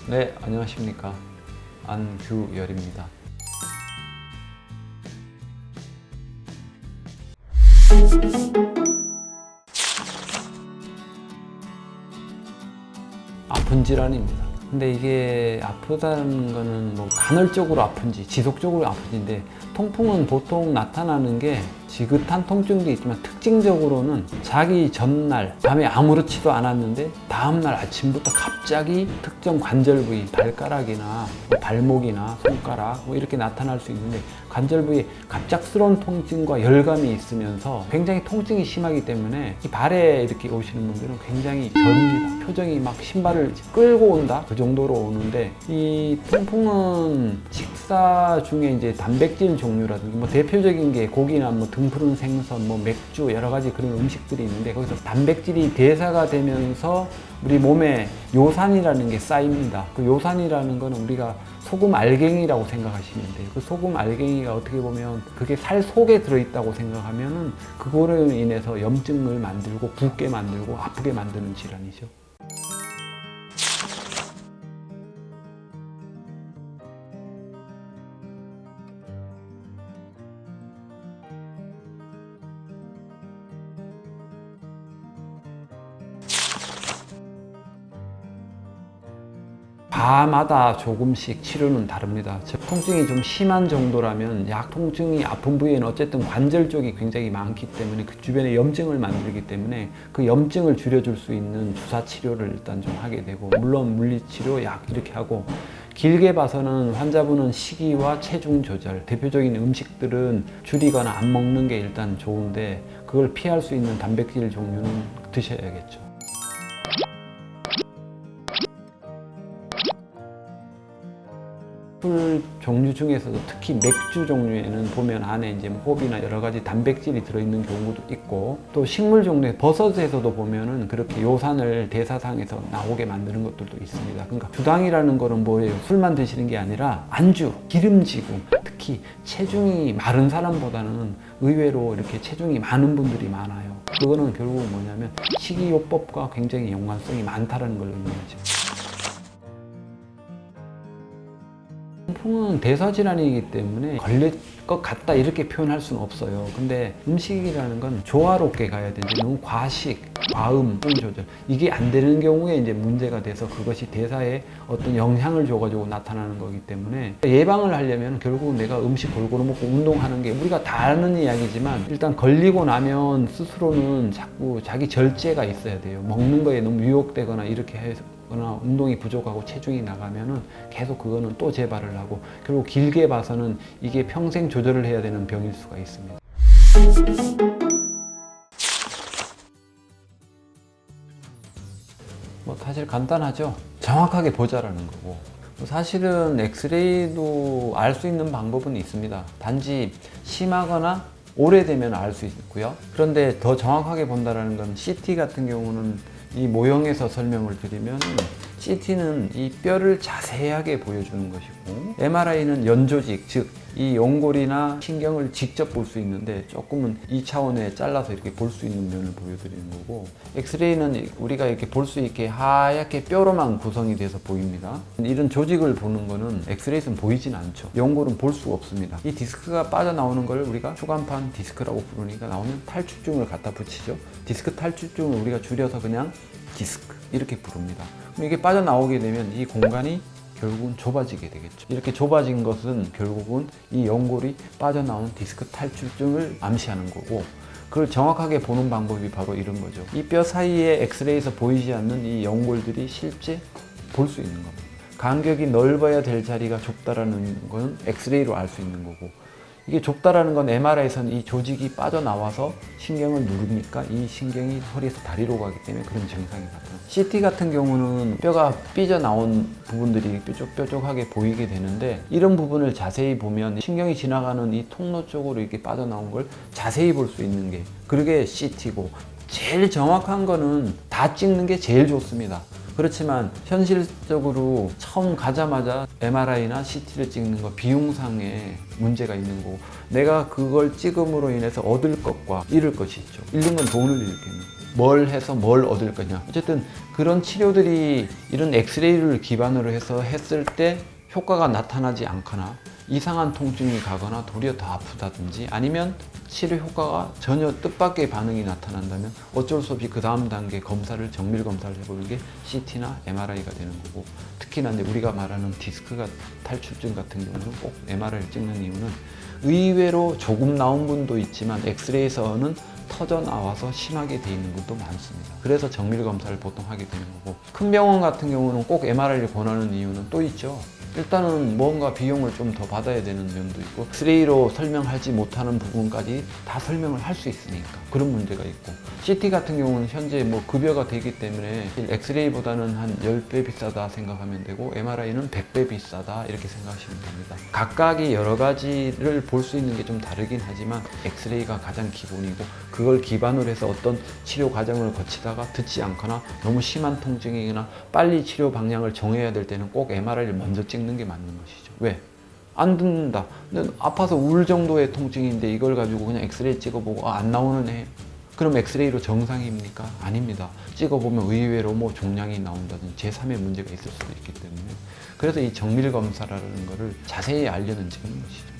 네, 안녕하십니까. 안규열입니다. 아픈 질환입니다. 근데 이게 아프다는 거는 뭐 간헐적으로 아픈지 지속적으로 아픈지인데, 통풍은 보통 나타나는 게 지긋한 통증도 있지만 특징적으로는 자기 전날 밤에 아무렇지도 않았는데 다음날 아침부터 갑자기 특정 관절 부위, 발가락이나 뭐 발목이나 손가락 뭐 이렇게 나타날 수 있는데, 관절 부위에 갑작스러운 통증과 열감이 있으면서 굉장히 통증이 심하기 때문에 이 발에 이렇게 오시는 분들은 굉장히 접니다. 표정이 막 신발을 끌고 온다 그 정도로 오는데, 이 통풍은 식사 중에 이제 단백질 종류라든지 뭐 대표적인 게 고기나 뭐 등푸른 생선, 뭐 맥주 여러 가지 그런 음식들이 있는데, 거기서 단백질이 대사가 되면서 우리 몸에 요산이라는 게 쌓입니다. 그 요산이라는 거는 우리가 소금 알갱이라고 생각하시면 돼요. 그 소금 알갱이가 어떻게 보면 그게 살 속에 들어있다고 생각하면은 그거로 인해서 염증을 만들고 붓게 만들고 아프게 만드는 질환이죠. 과마다 조금씩 치료는 다릅니다. 통증이 좀 심한 정도라면 약 통증이 아픈 부위에는 어쨌든 관절 쪽이 굉장히 많기 때문에 그 주변에 염증을 만들기 때문에 그 염증을 줄여줄 수 있는 주사 치료를 일단 좀 하게 되고, 물론 물리치료, 약 이렇게 하고, 길게 봐서는 환자분은 식이와 체중 조절, 대표적인 음식들은 줄이거나 안 먹는 게 일단 좋은데, 그걸 피할 수 있는 단백질 종류는 드셔야겠죠. 술 종류 중에서도 특히 맥주 종류에는 보면 안에 이제 호흡이나 여러 가지 단백질이 들어있는 경우도 있고, 또 식물 종류에 버섯에서도 보면은 그렇게 요산을 대사상에서 나오게 만드는 것들도 있습니다. 그러니까 주당이라는 거는 뭐예요? 술만 드시는 게 아니라 안주, 기름지고, 특히 체중이 마른 사람보다는 의외로 이렇게 체중이 많은 분들이 많아요. 그거는 결국은 뭐냐면 식이요법과 굉장히 연관성이 많다는 걸 의미하죠. 통풍은 대사질환이기 때문에 걸릴 것 같다 이렇게 표현할 수는 없어요. 근데 음식이라는 건 조화롭게 가야 되는데, 너무 과식, 과음, 분 조절 이게 안 되는 경우에 이제 문제가 돼서 그것이 대사에 어떤 영향을 줘가지고 나타나는 거기 때문에, 예방을 하려면 결국은 내가 음식 골고루 먹고 운동하는 게 우리가 다 아는 이야기지만, 일단 걸리고 나면 스스로는 자꾸 자기 절제가 있어야 돼요. 먹는 거에 너무 유혹되거나 이렇게 해서 거나 운동이 부족하고 체중이 나가면은 계속 그거는 또 재발을 하고, 결국 길게 봐서는 이게 평생 조절을 해야 되는 병일 수가 있습니다. 뭐 사실 간단하죠. 정확하게 보자라는 거고, 사실은 엑스레이도 알 수 있는 방법은 있습니다. 단지 심하거나 오래되면 알 수 있고요. 그런데 더 정확하게 본다는 건 CT 같은 경우는 이 모형에서 설명을 드리면, CT는 이 뼈를 자세하게 보여주는 것이고, MRI는 연조직, 즉 이 연골이나 신경을 직접 볼 수 있는데 조금은 이 차원에 잘라서 이렇게 볼 수 있는 면을 보여드리는 거고, 엑스레이는 우리가 이렇게 볼 수 있게 하얗게 뼈로만 구성이 돼서 보입니다. 이런 조직을 보는 거는 엑스레이에서는 보이진 않죠. 연골은 볼 수가 없습니다. 이 디스크가 빠져나오는 걸 우리가 추간판 디스크라고 부르니까 나오면 탈출증을 갖다 붙이죠. 디스크 탈출증을 우리가 줄여서 그냥 디스크 이렇게 부릅니다. 그럼 이게 빠져나오게 되면 이 공간이 결국은 좁아지게 되겠죠. 이렇게 좁아진 것은 결국은 이 연골이 빠져나오는 디스크 탈출증을 암시하는 거고, 그걸 정확하게 보는 방법이 바로 이런 거죠. 이 뼈 사이에 엑스레이에서 보이지 않는 이 연골들이 실제 볼 수 있는 겁니다. 간격이 넓어야 될 자리가 좁다라는 건 엑스레이로 알 수 있는 거고, 이게 좁다라는 건 MRI에서는 이 조직이 빠져나와서 신경을 누르니까 이 신경이 허리에서 다리로 가기 때문에 그런 증상이 나타납니다. CT 같은 경우는 뼈가 삐져나온 부분들이 뾰족뾰족하게 보이게 되는데, 이런 부분을 자세히 보면 신경이 지나가는 이 통로 쪽으로 이렇게 빠져나온 걸 자세히 볼 수 있는 게, 그게 CT고, 제일 정확한 거는 다 찍는 게 제일 좋습니다. 그렇지만 현실적으로 처음 가자마자 MRI나 CT를 찍는 거 비용상에 문제가 있는 거고, 내가 그걸 찍음으로 인해서 얻을 것과 잃을 것이 있죠. 잃는 건 돈을 잃겠는 거예요. 뭘 해서 뭘 얻을 거냐. 어쨌든 그런 치료들이 이런 엑스레이를 기반으로 해서 했을 때 효과가 나타나지 않거나 이상한 통증이 가거나 도리어 더 아프다든지 아니면 치료 효과가 전혀 뜻밖의 반응이 나타난다면 어쩔 수 없이 그 다음 단계 검사를 정밀 검사를 해보는 게 CT나 MRI가 되는 거고, 특히나 이제 우리가 말하는 디스크가 탈출증 같은 경우는 꼭 MRI를 찍는 이유는 의외로 조금 나온 분도 있지만 엑스레이에서는 터져 나와서 심하게 돼 있는 분도 많습니다. 그래서 정밀 검사를 보통 하게 되는 거고, 큰 병원 같은 경우는 꼭 MRI를 권하는 이유는 또 있죠. 일단은 뭔가 비용을 좀 더 받아야 되는 면도 있고, 엑스레이로 설명하지 못하는 부분까지 다 설명을 할 수 있으니까 그런 문제가 있고, CT 같은 경우는 현재 뭐 급여가 되기 때문에 엑스레이보다는 한 10배 비싸다 생각하면 되고, MRI는 100배 비싸다 이렇게 생각하시면 됩니다. 각각이 여러 가지를 볼 수 있는 게 좀 다르긴 하지만 엑스레이가 가장 기본이고, 그걸 기반으로 해서 어떤 치료 과정을 거치다가 듣지 않거나 너무 심한 통증이거나 빨리 치료 방향을 정해야 될 때는 꼭 MRI를 먼저 찍는 게 맞는 것이죠. 왜? 안 듣는다. 근데 아파서 울 정도의 통증인데 이걸 가지고 그냥 엑스레이 찍어보고 안 나오는 애. 그럼 엑스레이로 정상입니까? 아닙니다. 찍어보면 의외로 뭐 종양이 나온다든지 제3의 문제가 있을 수도 있기 때문에, 그래서 이 정밀 검사라는 거를 자세히 알려는 찍는 것이죠.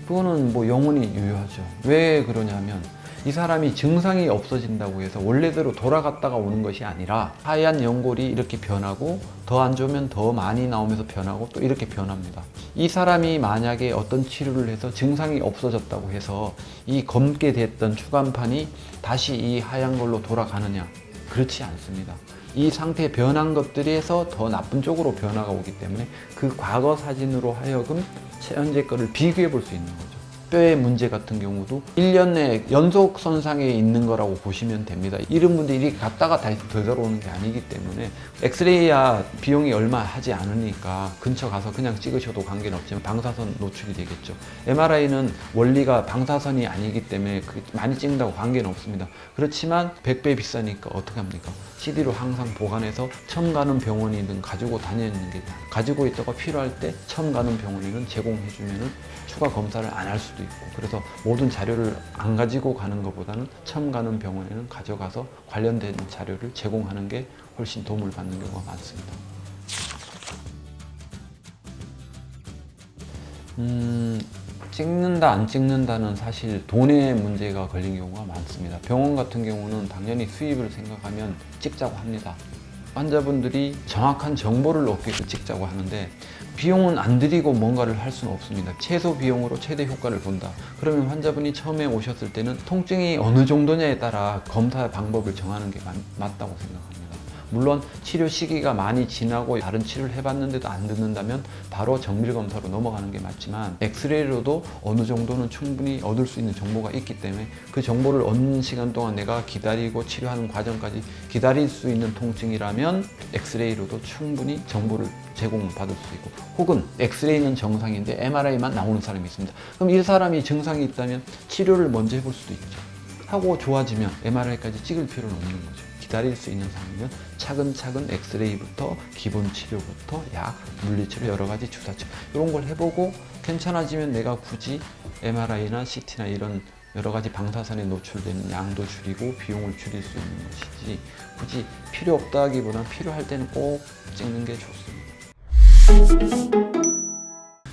그거는 뭐 영원히 유효하죠. 왜 그러냐면 이 사람이 증상이 없어진다고 해서 원래대로 돌아갔다가 오는 것이 아니라 하얀 연골이 이렇게 변하고 더 안 좋으면 더 많이 나오면서 변하고 또 이렇게 변합니다. 이 사람이 만약에 어떤 치료를 해서 증상이 없어졌다고 해서 이 검게 됐던 추간판이 다시 이 하얀 걸로 돌아가느냐? 그렇지 않습니다. 이 상태 변한 것들에서 더 나쁜 쪽으로 변화가 오기 때문에 그 과거 사진으로 하여금 현재 거를 비교해 볼 수 있는 거죠. 뼈의 문제 같은 경우도 1년 내에 연속 손상에 있는 거라고 보시면 됩니다. 이런 분들이 이렇게 갔다가 다시 되돌아오는 게 아니기 때문에, 엑스레이야 비용이 얼마 하지 않으니까 근처 가서 그냥 찍으셔도 관계는 없지만 방사선 노출이 되겠죠. MRI는 원리가 방사선이 아니기 때문에 많이 찍는다고 관계는 없습니다. 그렇지만 100배 비싸니까 어떻게 합니까? CD로 항상 보관해서 처음 가는 병원이든 가지고 다니는 게, 가지고 있다가 필요할 때 처음 가는 병원에는 제공해주면은 추가 검사를 안 할 수도 있고, 그래서 모든 자료를 안 가지고 가는 것보다는 처음 가는 병원에는 가져가서 관련된 자료를 제공하는 게 훨씬 도움을 받는 경우가 많습니다. 찍는다 안 찍는다는 사실 돈의 문제가 걸린 경우가 많습니다. 병원 같은 경우는 당연히 수입을 생각하면 찍자고 합니다. 환자분들이 정확한 정보를 얻기 위해서 찍자고 하는데, 비용은 안 들이고 뭔가를 할 수는 없습니다. 최소 비용으로 최대 효과를 본다. 그러면 환자분이 처음에 오셨을 때는 통증이 어느 정도냐에 따라 검사 방법을 정하는 게 맞다고 생각합니다. 물론 치료 시기가 많이 지나고 다른 치료를 해봤는데도 안 듣는다면 바로 정밀 검사로 넘어가는 게 맞지만, 엑스레이로도 어느 정도는 충분히 얻을 수 있는 정보가 있기 때문에 그 정보를 얻는 시간 동안 내가 기다리고 치료하는 과정까지 기다릴 수 있는 통증이라면 엑스레이로도 충분히 정보를 제공받을 수 있고, 혹은 엑스레이는 정상인데 MRI만 나오는 사람이 있습니다. 그럼 이 사람이 증상이 있다면 치료를 먼저 해볼 수도 있죠. 하고 좋아지면 MRI까지 찍을 필요는 없는 거죠. 기다릴 수 있는 상황이면 차근차근 엑스레이부터 기본 치료부터 약, 물리치료, 여러 가지 주사치료 이런 걸 해보고 괜찮아지면 내가 굳이 MRI나 CT나 이런 여러 가지 방사선에 노출되는 양도 줄이고 비용을 줄일 수 있는 것이지, 굳이 필요 없다기보다는 필요할 때는 꼭 찍는 게 좋습니다.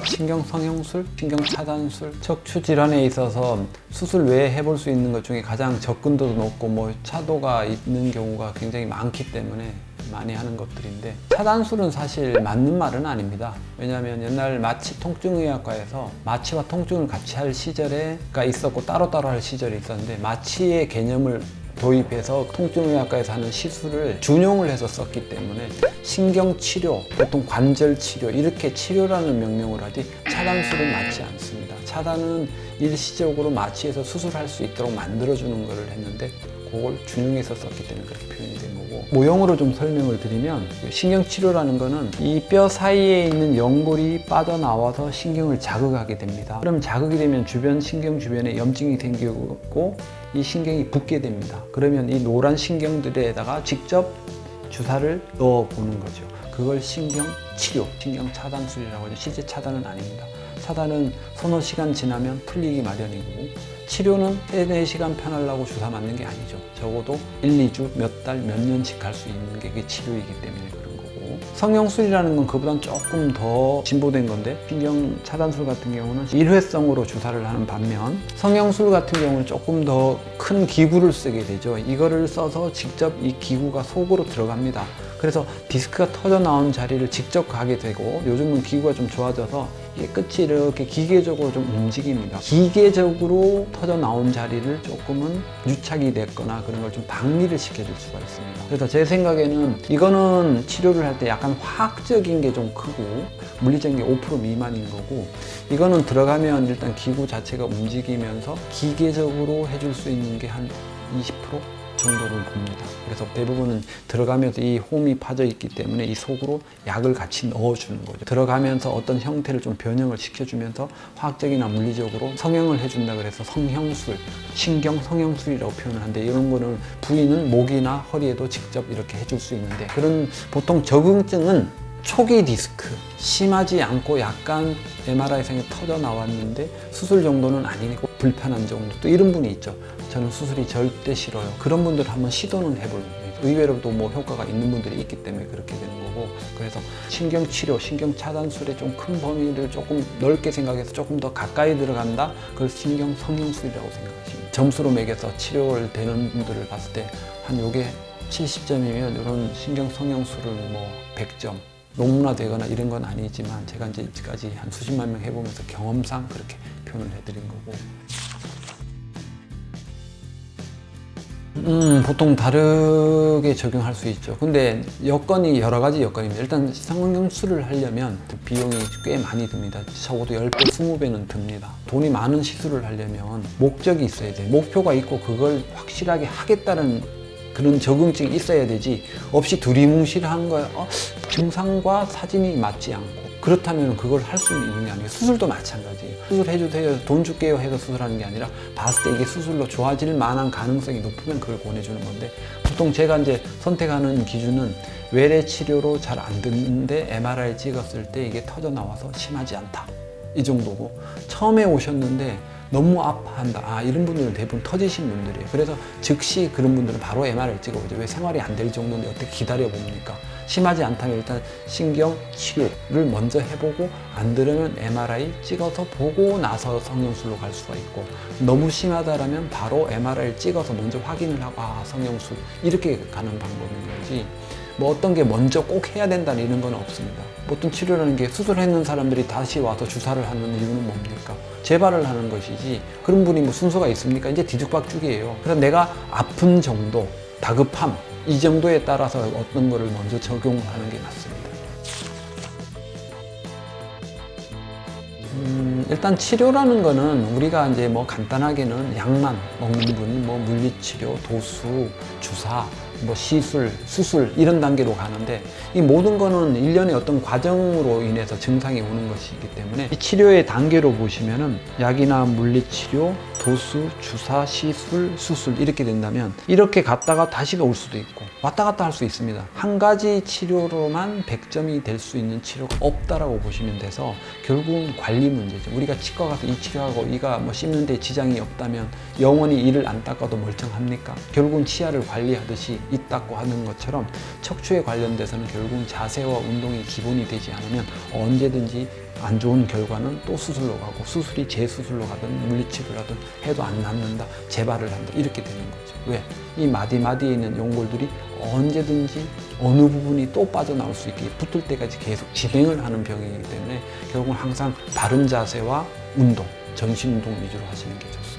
신경 성형술, 신경 차단술, 척추 질환에 있어서 수술 외에 해볼 수 있는 것 중에 가장 접근도도 높고 뭐 차도가 있는 경우가 굉장히 많기 때문에 많이 하는 것들인데, 차단술은 사실 맞는 말은 아닙니다. 왜냐하면 옛날 마취 통증의학과에서 마취와 통증을 같이 할 시절에가 있었고 따로따로 할 시절이 있었는데, 마취의 개념을 도입해서 통증의학과에서 하는 시술을 준용을 해서 썼기 때문에 신경치료, 보통 관절치료 이렇게 치료라는 명명을 하지 차단술은 맞지 않습니다. 차단은 일시적으로 마취해서 수술할 수 있도록 만들어주는 것을 했는데, 그걸 준용해서 썼기 때문에 그렇게 표현이 된 거고, 모형으로 좀 설명을 드리면 신경치료라는 거는 이 뼈 사이에 있는 연골이 빠져나와서 신경을 자극하게 됩니다. 그럼 자극이 되면 주변 신경 주변에 염증이 생기고 이 신경이 붓게 됩니다. 그러면 이 노란 신경들에다가 직접 주사를 넣어 보는 거죠. 그걸 신경치료, 신경차단술이라고 하죠. 실제 차단은 아닙니다. 차단은 서너 시간 지나면 풀리기 마련이고, 치료는 3-4시간 편하려고 주사 맞는 게 아니죠. 적어도 1-2주, 몇 달, 몇 년씩 갈 수 있는 게 그게 치료이기 때문에 그런 거고, 성형술이라는 건 그보단 조금 더 진보된 건데, 신경 차단술 같은 경우는 일회성으로 주사를 하는 반면, 성형술 같은 경우는 조금 더 큰 기구를 쓰게 되죠. 이거를 써서 직접 이 기구가 속으로 들어갑니다. 그래서 디스크가 터져 나온 자리를 직접 가게 되고, 요즘은 기구가 좀 좋아져서 이게 끝이 이렇게 기계적으로 좀 움직입니다. 기계적으로 터져 나온 자리를 조금은 유착이 됐거나 그런 걸 좀 박리를 시켜줄 수가 있습니다. 그래서 제 생각에는 이거는 치료를 할 때 약간 화학적인 게 좀 크고 물리적인 게 5% 미만인 거고, 이거는 들어가면 일단 기구 자체가 움직이면서 기계적으로 해줄 수 있는 게 한 20% 정도를 봅니다. 그래서 대부분은 들어가면서 이 홈이 파져 있기 때문에 이 속으로 약을 같이 넣어주는 거죠. 들어가면서 어떤 형태를 좀 변형을 시켜주면서 화학적이나 물리적으로 성형을 해준다 그래서 성형술, 신경 성형술이라고 표현을 하는데, 이런 거는 부위는 목이나 허리에도 직접 이렇게 해줄 수 있는데, 그런 보통 적응증은 초기 디스크, 심하지 않고 약간 MRI상에 터져 나왔는데 수술 정도는 아니고 불편한 정도, 또 이런 분이 있죠. 저는 수술이 절대 싫어요. 그런 분들 한번 시도는 해볼랍니다. 의외로도 뭐 효과가 있는 분들이 있기 때문에 그렇게 되는 거고, 그래서 신경치료, 신경차단술의 좀 큰 범위를 조금 넓게 생각해서 조금 더 가까이 들어간다? 그걸 신경성형술이라고 생각하십니다. 점수로 매겨서 치료를 되는 분들을 봤을 때 한 요게 70점이면 이런 신경성형술을 뭐 100점, 논문화되거나 이런 건 아니지만 제가 이제 이제까지 한 수십만 명 해보면서 경험상 그렇게 표현을 해드린 거고, 보통 다르게 적용할 수 있죠. 근데 여건이 여러 가지 여건입니다. 일단 성형술을 하려면 비용이 꽤 많이 듭니다. 적어도 10배, 20배는 듭니다. 돈이 많은 시술을 하려면 목적이 있어야 돼요. 목표가 있고 그걸 확실하게 하겠다는 그런 적응증이 있어야 되지, 없이 두리뭉실한 거야. 증상과 사진이 맞지 않고, 그렇다면 그걸 할 수 있는 게 아니에요. 수술도 마찬가지예요. 수술해주세요, 돈 줄게요 해서 수술하는 게 아니라 봤을 때 이게 수술로 좋아질 만한 가능성이 높으면 그걸 보내주는 건데, 보통 제가 이제 선택하는 기준은 외래 치료로 잘 안 듣는데 MRI 찍었을 때 이게 터져 나와서 심하지 않다, 이 정도고, 처음에 오셨는데 너무 아파한다, 이런 분들은 대부분 터지신 분들이에요. 그래서 즉시 그런 분들은 바로 MRI 찍어보죠. 왜 생활이 안 될 정도인데 어떻게 기다려 봅니까? 심하지 않다면 일단 신경 치료를 먼저 해보고, 안 들으면 MRI 찍어서 보고 나서 성형술로 갈 수가 있고, 너무 심하다라면 바로 MRI 찍어서 먼저 확인을 하고 성형술, 이렇게 가는 방법인 거지, 뭐 어떤 게 먼저 꼭 해야 된다는 이런 건 없습니다. 보통 치료라는 게 수술했는 사람들이 다시 와서 주사를 하는 이유는 뭡니까? 재발을 하는 것이지, 그런 분이 뭐 순서가 있습니까? 이제 뒤죽박죽이에요. 그래서 내가 아픈 정도, 다급함, 이 정도에 따라서 어떤 거를 먼저 적용하는 게 맞습니다. 일단 치료라는 거는 우리가 이제 뭐 간단하게는 약만 먹는 분, 뭐 물리치료, 도수, 주사, 뭐 시술, 수술 이런 단계로 가는데, 이 모든 거는 일련의 어떤 과정으로 인해서 증상이 오는 것이기 때문에 이 치료의 단계로 보시면은 약이나 물리치료, 도수, 주사, 시술, 수술 이렇게 된다면 이렇게 갔다가 다시 올 수도 있고 왔다 갔다 할 수 있습니다. 한 가지 치료로만 100점이 될 수 있는 치료가 없다라고 보시면 돼서 결국은 관리 문제죠. 우리가 치과 가서 이 치료하고 이가 뭐 씹는 데 지장이 없다면 영원히 이를 안 닦아도 멀쩡합니까? 결국은 치아를 관리하듯이 이 닦고 하는 것처럼 척추에 관련돼서는 결국은 자세와 운동이 기본이 되지 않으면 언제든지 안 좋은 결과는 또 수술로 가고, 수술이 재수술로 가든 물리치료라든 해도 안 낫는다, 재발을 한다, 이렇게 되는 거죠. 왜? 이 마디마디에 있는 연골들이 언제든지 어느 부분이 또 빠져나올 수 있게 붙을 때까지 계속 진행을 하는 병이기 때문에 결국은 항상 바른 자세와 운동, 전신 운동 위주로 하시는 게 좋습니다.